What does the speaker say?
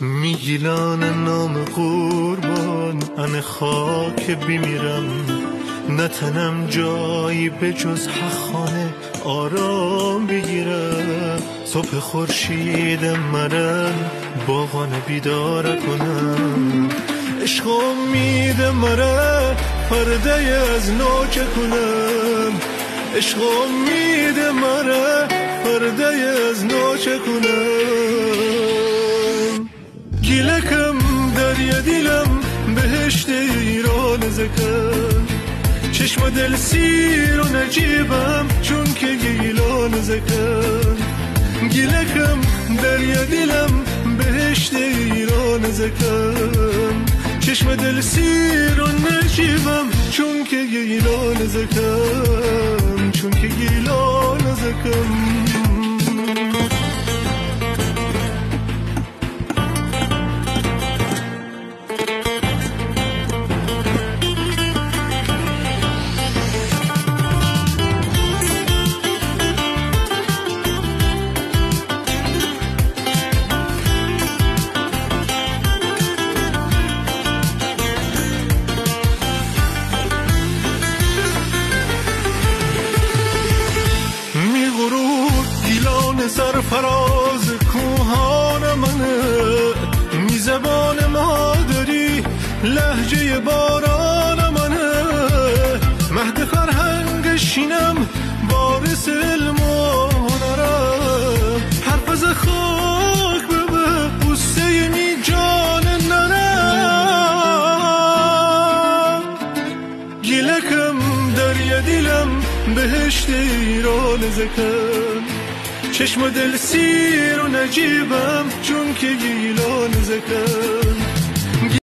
میگیلان نام قربان ان خاک بمیرم، نتنم جایی به جز حقانه آرام بگیرم. صبح خورشید مرن باغان بیدار کنم، عشق امید مره پرده از نوچه کنم، عشق امید مره پرده از نوچه کنم. گیلکم دریا دیلم بهشت ایران زکم، چشم دل سیر و نجیبم چون که گیلان زکم. گیلکم دریا دیلم بهشت ایران زکم، چشم دل سیر و نجیبم چون که گیلان زکم، چون که گیلان زکم. سرفراز کوهان منه، می زبان مادری لهجه باران منه، مهد فرهنگ شینم وارث علم و هنرم، حرف از خاک به بوسه می جان نرم. گیلکم دریا دیلم بهشت ایران زکم، چشم دل سیر و نجیبم چون که گیلان زکم.